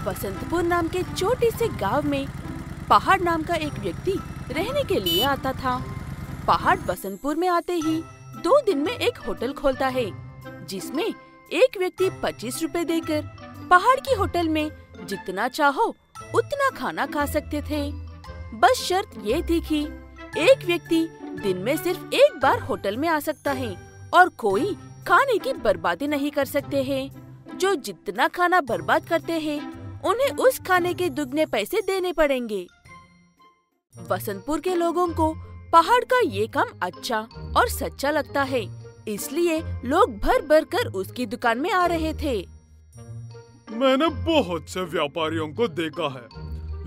बसंतपुर नाम के छोटे से गांव में पहाड़ नाम का एक व्यक्ति रहने के लिए आता था। पहाड़ बसंतपुर में आते ही 2 दिन में एक होटल खोलता है, जिसमें एक व्यक्ति 25 रुपए देकर पहाड़ की होटल में जितना चाहो उतना खाना खा सकते थे। बस शर्त ये थी कि एक व्यक्ति दिन में सिर्फ एक बार होटल में आ सकता है और कोई खाने की बर्बादी नहीं कर सकते हैं। जो जितना खाना बर्बाद करते हैं उन्हें उस खाने के दुगने पैसे देने पड़ेंगे। बसंतपुर के लोगों को पहाड़ का ये काम अच्छा और सच्चा लगता है, इसलिए लोग भर भर कर उसकी दुकान में आ रहे थे। मैंने बहुत से व्यापारियों को देखा है,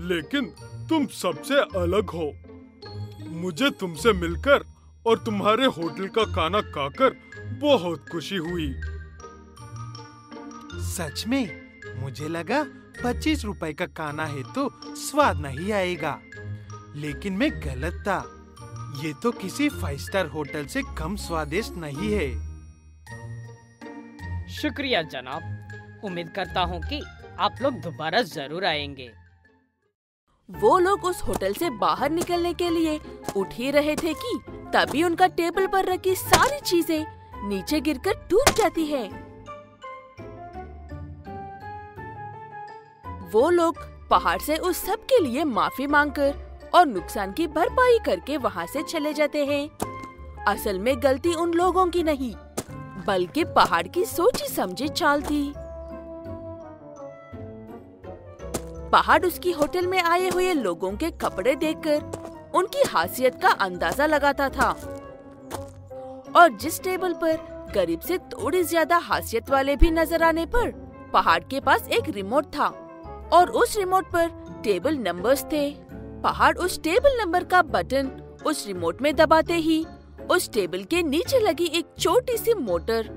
लेकिन तुम सबसे अलग हो। मुझे तुमसे मिलकर और तुम्हारे होटल का खाना खाकर बहुत खुशी हुई। सच में? मुझे लगा 25 रुपए का खाना है तो स्वाद नहीं आएगा, लेकिन मैं गलत था। ये तो किसी 5 स्टार होटल से कम स्वादिष्ट नहीं है। शुक्रिया जनाब, उम्मीद करता हूँ कि आप लोग दोबारा जरूर आएंगे। वो लोग उस होटल से बाहर निकलने के लिए उठ ही रहे थे कि तभी उनका टेबल पर रखी सारी चीजें नीचे गिरकर टूट जाती है। वो लोग पहाड़ से उस सब के लिए माफी मांगकर और नुकसान की भरपाई करके वहाँ से चले जाते हैं। असल में गलती उन लोगों की नहीं, बल्कि पहाड़ की सोची समझी चाल थी। पहाड़ उसकी होटल में आए हुए लोगों के कपड़े देखकर उनकी हासियत का अंदाजा लगाता था, और जिस टेबल पर गरीब से थोड़ी ज्यादा हासियत वाले भी नजर आने पर पहाड़ के पास एक रिमोट था और उस रिमोट पर टेबल नंबर्स थे। पहाड़ उस टेबल नंबर का बटन उस रिमोट में दबाते ही उस टेबल के नीचे लगी एक छोटी सी मोटर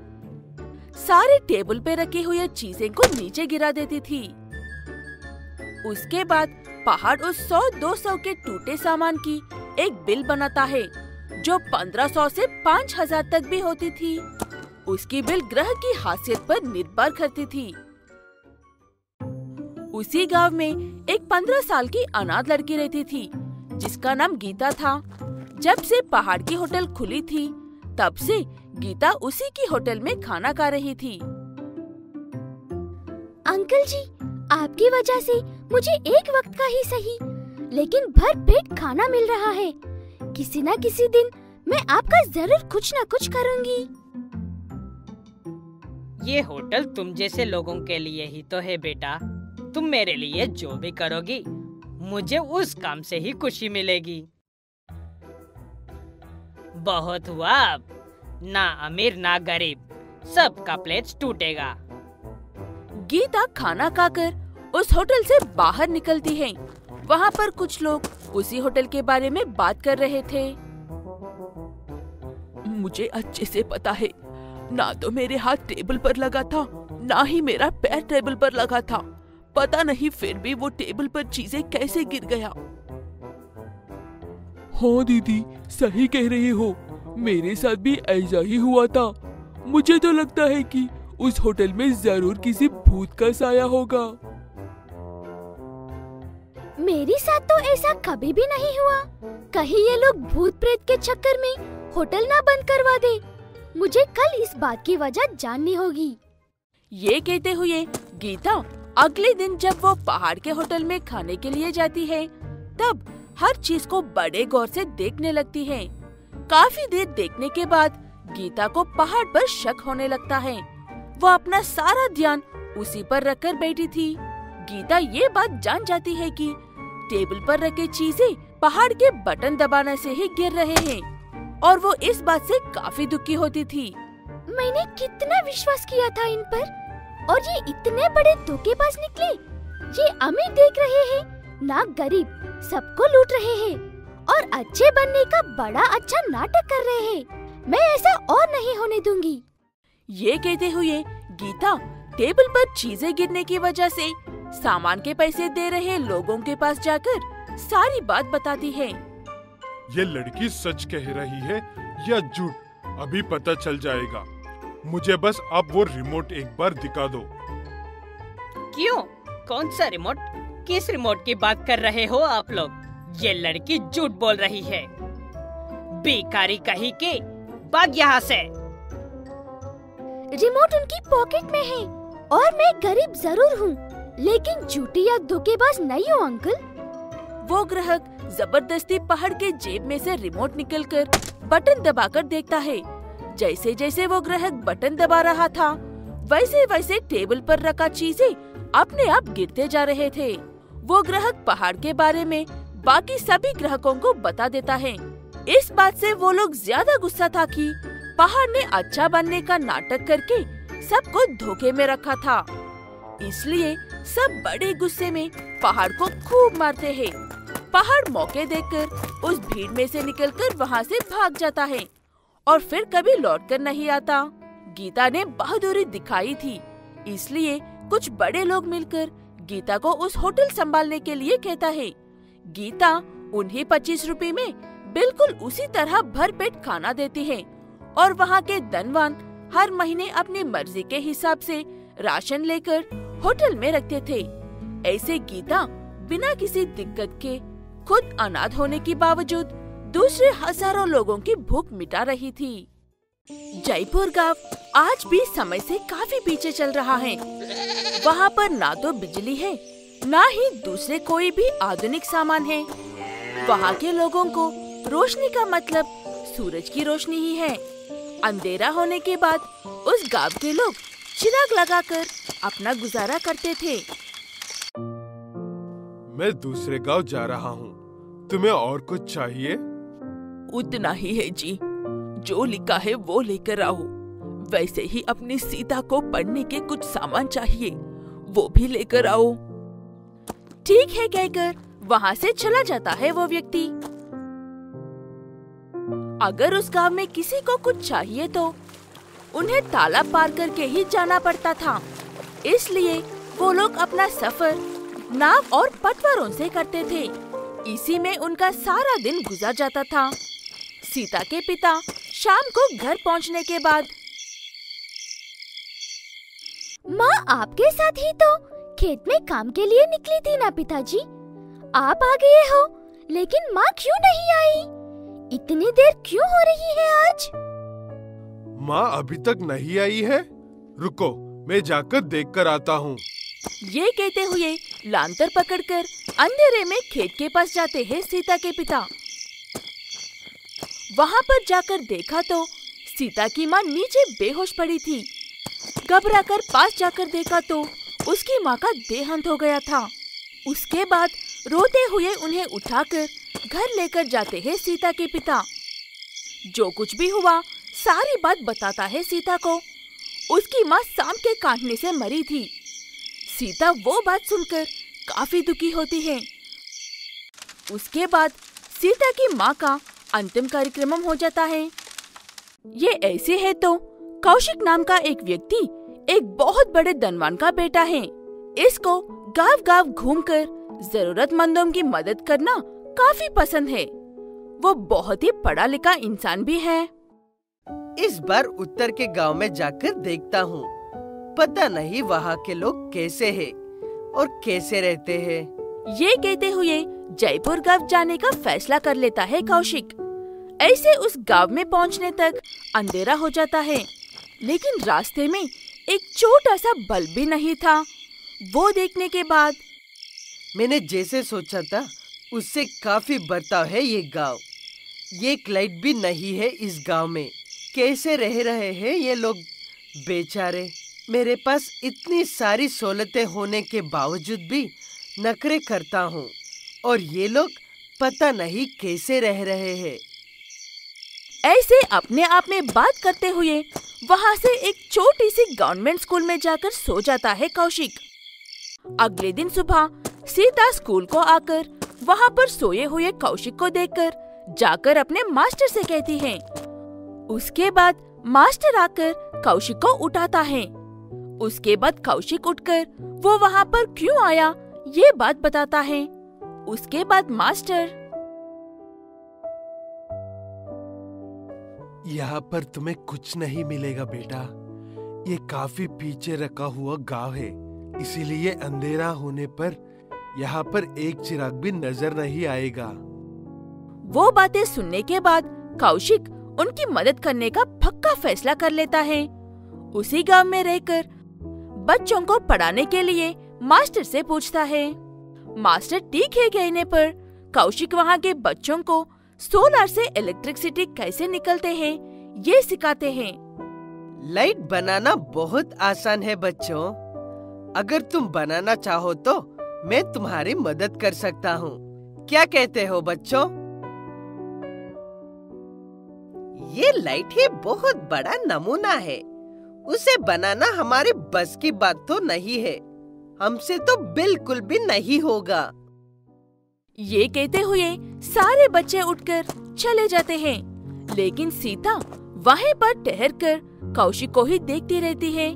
सारे टेबल पे रखे हुए चीजें को नीचे गिरा देती थी। उसके बाद पहाड़ उस 100-200 के टूटे सामान की एक बिल बनाता है, जो 1500 से 5000 तक भी होती थी। उसकी बिल ग्राहक की हासियत पर निर्भर करती थी। उसी गांव में एक 15 साल की अनाथ लड़की रहती थी, जिसका नाम गीता था। जब से पहाड़ की होटल खुली थी, तब से गीता उसी की होटल में खाना खा रही थी। अंकल जी, आपकी वजह से मुझे एक वक्त का ही सही, लेकिन भर पेट खाना मिल रहा है। किसी न किसी दिन मैं आपका जरूर कुछ न कुछ करूंगी। ये होटल तुम जैसे लोगों के लिए ही तो है बेटा। तुम मेरे लिए जो भी करोगी, मुझे उस काम से ही खुशी मिलेगी। बहुत हुआ अब, ना अमीर ना गरीब, सबका प्लेट टूटेगा। गीता खाना खाकर उस होटल से बाहर निकलती है। वहाँ पर कुछ लोग उसी होटल के बारे में बात कर रहे थे। मुझे अच्छे से पता है, ना तो मेरे हाथ टेबल पर लगा था, ना ही मेरा पैर टेबल पर लगा था। पता नहीं फिर भी वो टेबल पर चीजें कैसे गिर गया। हाँ दीदी, सही कह रही हो, मेरे साथ भी ऐसा ही हुआ था। मुझे तो लगता है कि उस होटल में जरूर किसी भूत का साया होगा। मेरे साथ तो ऐसा कभी भी नहीं हुआ। कहीं ये लोग भूत प्रेत के चक्कर में होटल ना बंद करवा दे। मुझे कल इस बात की वजह जाननी होगी। ये कहते हुए गीता अगले दिन जब वो पहाड़ के होटल में खाने के लिए जाती है, तब हर चीज को बड़े गौर से देखने लगती है। काफी देर देखने के बाद गीता को पहाड़ पर शक होने लगता है। वो अपना सारा ध्यान उसी पर रखकर बैठी थी। गीता ये बात जान जाती है कि टेबल पर रखे चीजें पहाड़ के बटन दबाने से ही गिर रहे हैं, और वो इस बात से काफी दुखी होती थी। मैंने कितना विश्वास किया था इन पर, और ये इतने बड़े धोखेबाज निकले। ये अमीर देख रहे हैं, ना गरीब, सबको लूट रहे हैं और अच्छे बनने का बड़ा अच्छा नाटक कर रहे हैं। मैं ऐसा और नहीं होने दूंगी। ये कहते हुए गीता टेबल पर चीजें गिरने की वजह से सामान के पैसे दे रहे लोगों के पास जाकर सारी बात बताती है। ये लड़की सच कह रही है या झूठ, अभी पता चल जाएगा। मुझे बस अब वो रिमोट एक बार दिखा दो। क्यों? कौन सा रिमोट? किस रिमोट की बात कर रहे हो आप लोग? ये लड़की झूठ बोल रही है। बेकारी कहीं के, भाग यहाँ से। रिमोट उनकी पॉकेट में है और मैं गरीब जरूर हूँ, लेकिन झूठी या धोखेबाज नहीं हूँ अंकल। वो ग्राहक जबरदस्ती पहाड़ के जेब में से रिमोट निकलकर बटन दबाकर देखता है। जैसे जैसे वो ग्राहक बटन दबा रहा था, वैसे वैसे टेबल पर रखा चीजें अपने आप गिरते जा रहे थे। वो ग्राहक पहाड़ के बारे में बाकी सभी ग्राहकों को बता देता है। इस बात से वो लोग ज्यादा गुस्सा था कि पहाड़ ने अच्छा बनने का नाटक करके सबको धोखे में रखा था। इसलिए सब बड़े गुस्से में पहाड़ को खूब मारते हैं। पहाड़ मौके देखकर उस भीड़ में से निकलकर वहाँ से भाग जाता है और फिर कभी लौटकर नहीं आता। गीता ने बहादुरी दिखाई थी, इसलिए कुछ बड़े लोग मिलकर गीता को उस होटल संभालने के लिए कहता है। गीता उन्हें 25 रुपए में बिल्कुल उसी तरह भरपेट खाना देती है और वहाँ के धनवान हर महीने अपनी मर्जी के हिसाब से राशन लेकर होटल में रखते थे। ऐसे गीता बिना किसी दिक्कत के खुद अनाथ होने के बावजूद दूसरे हजारों लोगों की भूख मिटा रही थी। जयपुर गांव आज भी समय से काफी पीछे चल रहा है। वहाँ पर ना तो बिजली है, ना ही दूसरे कोई भी आधुनिक सामान है। वहाँ के लोगों को रोशनी का मतलब सूरज की रोशनी ही है। अंधेरा होने के बाद उस गांव के लोग चिराग लगाकर अपना गुजारा करते थे। मैं दूसरे गांव जा रहा हूँ, तुम्हें और कुछ चाहिए? उतना ही है जी, जो लिखा है वो लेकर आओ। वैसे ही अपनी सीता को पढ़ने के कुछ सामान चाहिए, वो भी लेकर आओ। ठीक है कहकर वहाँ से चला जाता है वो व्यक्ति। अगर उस गांव में किसी को कुछ चाहिए तो उन्हें तालाब पार करके ही जाना पड़ता था। इसलिए वो लोग अपना सफर नाव और पटवारों से करते थे। इसी में उनका सारा दिन गुजर जाता था। सीता के पिता शाम को घर पहुंचने के बाद, माँ आपके साथ ही तो खेत में काम के लिए निकली थी ना पिताजी? आप आ गए हो, लेकिन माँ क्यों नहीं आई? इतनी देर क्यों हो रही है आज? माँ अभी तक नहीं आई है? रुको, मैं जाकर देखकर आता हूँ। ये कहते हुए लांतर पकड़कर अंधेरे में खेत के पास जाते हैं सीता के पिता। वहाँ पर जाकर देखा तो सीता की माँ नीचे बेहोश पड़ी थी। घबराकर पास जाकर देखा तो उसकी माँ का देहांत हो गया था। उसके बाद रोते हुए उन्हें उठाकर घर लेकर जाते हैं सीता के पिता। जो कुछ भी हुआ सारी बात बताता है सीता को। उसकी माँ सांप के काटने से मरी थी। सीता वो बात सुनकर काफी दुखी होती है। उसके बाद सीता की माँ का अंतिम कार्यक्रम हो जाता है। ये ऐसे है तो कौशिक नाम का एक व्यक्ति एक बहुत बड़े धनवान का बेटा है। इसको गांव-गांव घूमकर जरूरतमंदों की मदद करना काफी पसंद है। वो बहुत ही पढ़ा लिखा इंसान भी है। इस बार उत्तर के गांव में जाकर देखता हूँ। पता नहीं वहाँ के लोग कैसे हैं और कैसे रहते हैं। ये कहते हुए जयपुर गांव जाने का फैसला कर लेता है कौशिक। ऐसे उस गांव में पहुँचने तक अंधेरा हो जाता है, लेकिन रास्ते में एक छोटा सा बल्ब भी नहीं था। वो देखने के बाद मैंने जैसे सोचा था उससे काफी बर्ताव है ये गांव। ये एक लाइट भी नहीं है इस गांव में। कैसे रह रहे हैं ये लोग बेचारे। मेरे पास इतनी सारी सहूलतें होने के बावजूद भी नखरे करता हूँ और ये लोग पता नहीं कैसे रह रहे हैं। ऐसे अपने आप में बात करते हुए वहाँ से एक छोटी सी गवर्नमेंट स्कूल में जाकर सो जाता है कौशिक। अगले दिन सुबह सीता स्कूल को आकर वहाँ पर सोए हुए कौशिक को देखकर जाकर अपने मास्टर से कहती है। उसके बाद मास्टर आकर कौशिक को उठाता है। उसके बाद कौशिक उठकर वो वहाँ पर क्यों आया ये बात बताता है। उसके बाद मास्टर, यहाँ पर तुम्हें कुछ नहीं मिलेगा बेटा। ये काफी पीछे रखा हुआ गांव है, इसीलिए अंधेरा होने पर यहाँ पर एक चिराग भी नजर नहीं आएगा। वो बातें सुनने के बाद कौशिक उनकी मदद करने का पक्का फैसला कर लेता है। उसी गांव में रहकर बच्चों को पढ़ाने के लिए मास्टर से पूछता है। मास्टर ठीक है कहने पर कौशिक वहाँ के बच्चों को सोलर से इलेक्ट्रिसिटी कैसे निकलते हैं ये सिखाते हैं। लाइट बनाना बहुत आसान है बच्चों। अगर तुम बनाना चाहो तो मैं तुम्हारी मदद कर सकता हूँ। क्या कहते हो बच्चों? ये लाइट ही बहुत बड़ा नमूना है। उसे बनाना हमारे बस की बात तो नहीं है। हमसे तो बिल्कुल भी नहीं होगा। ये कहते हुए सारे बच्चे उठकर चले जाते हैं, लेकिन सीता वहीं पर ठहरकर कौशिक को ही देखती रहती है।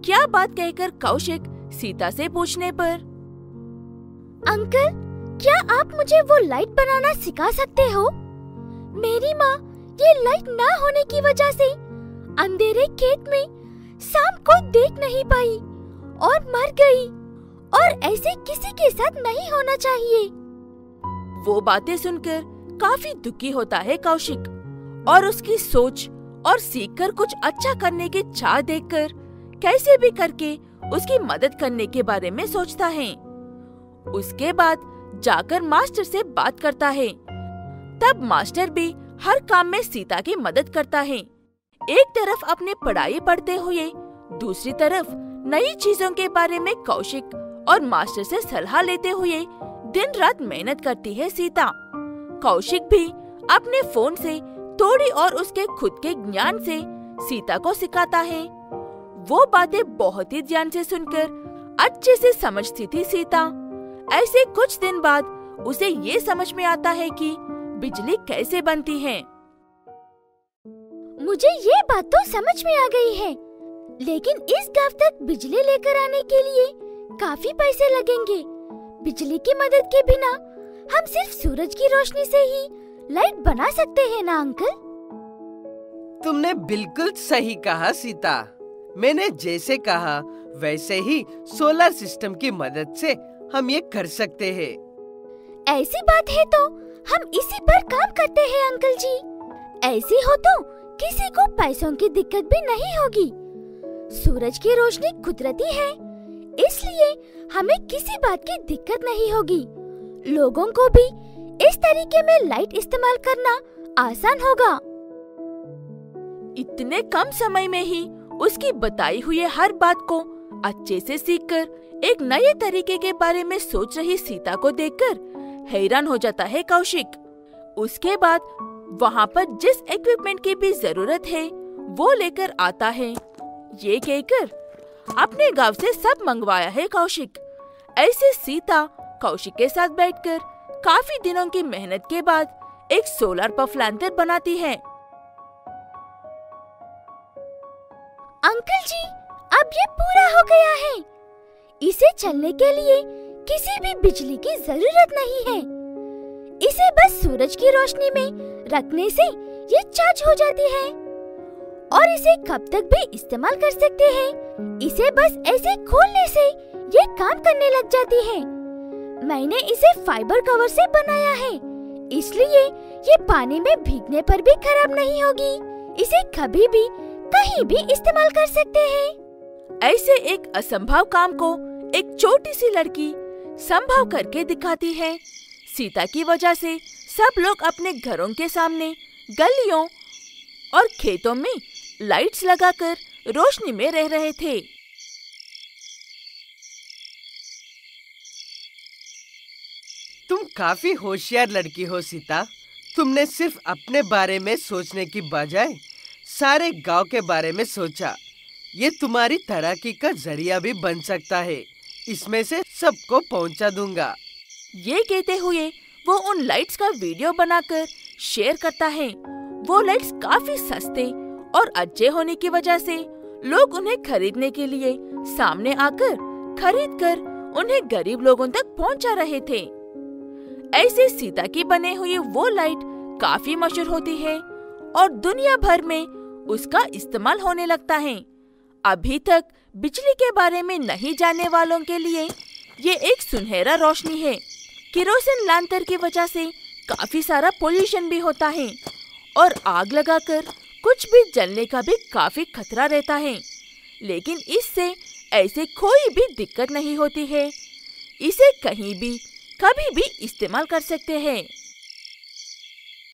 क्या बात कहकर कौशिक सीता से पूछने पर, अंकल, क्या आप मुझे वो लाइट बनाना सिखा सकते हो? मेरी माँ ये लाइट ना होने की वजह से अंधेरे खेत में शाम को देख नहीं पाई और मर गई, और ऐसे किसी के साथ नहीं होना चाहिए। वो बातें सुनकर काफी दुखी होता है कौशिक, और उसकी सोच और सीखकर कुछ अच्छा करने की चाह देखकर कैसे भी करके उसकी मदद करने के बारे में सोचता है। उसके बाद जाकर मास्टर से बात करता है। तब मास्टर भी हर काम में सीता की मदद करता है। एक तरफ अपनी पढ़ाई पढ़ते हुए, दूसरी तरफ नई चीजों के बारे में कौशिक और मास्टर से सलाह लेते हुए दिन रात मेहनत करती है सीता। कौशिक भी अपने फोन से थोड़ी और उसके खुद के ज्ञान से सीता को सिखाता है। वो बातें बहुत ही ध्यान से सुनकर अच्छे से समझती थी सीता। ऐसे कुछ दिन बाद उसे ये समझ में आता है कि बिजली कैसे बनती है। मुझे ये बात तो समझ में आ गई है, लेकिन इस गांव तक बिजली लेकर आने के लिए काफी पैसे लगेंगे। बिजली की मदद के बिना हम सिर्फ सूरज की रोशनी से ही लाइट बना सकते हैं ना अंकल? तुमने बिल्कुल सही कहा सीता। मैंने जैसे कहा वैसे ही सोलर सिस्टम की मदद से हम ये कर सकते हैं। ऐसी बात है तो हम इसी पर काम करते हैं अंकल जी। ऐसी हो तो किसी को पैसों की दिक्कत भी नहीं होगी। सूरज की रोशनी कुदरती है, इसलिए हमें किसी बात की दिक्कत नहीं होगी। लोगों को भी इस तरीके में लाइट इस्तेमाल करना आसान होगा। इतने कम समय में ही उसकी बताई हुई हर बात को अच्छे से सीखकर एक नए तरीके के बारे में सोच रही सीता को देखकर हैरान हो जाता है कौशिक। उसके बाद वहाँ पर जिस इक्विपमेंट की भी जरूरत है वो लेकर आता है। ये कहकर अपने गांव से सब मंगवाया है कौशिक। ऐसे सीता कौशिक के साथ बैठकर काफी दिनों की मेहनत के बाद एक सोलर पफ लैंटर्न बनाती है। अंकल जी, अब ये पूरा हो गया है। इसे चलने के लिए किसी भी बिजली की जरूरत नहीं है। इसे बस सूरज की रोशनी में रखने से ये चार्ज हो जाती है और इसे कब तक भी इस्तेमाल कर सकते हैं। इसे बस ऐसे खोलने से ये काम करने लग जाती है। मैंने इसे फाइबर कवर से बनाया है, इसलिए ये पानी में भीगने पर भी खराब नहीं होगी। इसे कभी भी कहीं भी इस्तेमाल कर सकते हैं। ऐसे एक असंभव काम को एक छोटी सी लड़की संभव करके दिखाती है। सीता की वजह से सब लोग अपने घरों के सामने, गलियों और खेतों में लाइट्स लगाकर रोशनी में रह रहे थे। तुम काफी होशियार लड़की हो सीता। तुमने सिर्फ अपने बारे में सोचने की बजाय सारे गांव के बारे में सोचा। ये तुम्हारी तरक्की का जरिया भी बन सकता है। इसमें से सबको पहुंचा दूंगा। ये कहते हुए वो उन लाइट्स का वीडियो बनाकर शेयर करता है। वो लाइट्स काफी सस्ते और अच्छे होने की वजह से लोग उन्हें खरीदने के लिए सामने आकर खरीदकर उन्हें गरीब लोगों तक पहुंचा रहे थे। ऐसे सीता की बने हुई वो लाइट काफी मशहूर होती है और दुनिया भर में उसका इस्तेमाल होने लगता है। अभी तक बिजली के बारे में नहीं जानने वालों के लिए ये एक सुनहरा रोशनी है। केरोसिन लैंटर्न की वजह से काफी सारा पोल्यूशन भी होता है और आग लगाकर कुछ भी जलने का भी काफी खतरा रहता है, लेकिन इससे ऐसे कोई भी दिक्कत नहीं होती है। इसे कहीं भी कभी भी इस्तेमाल कर सकते हैं।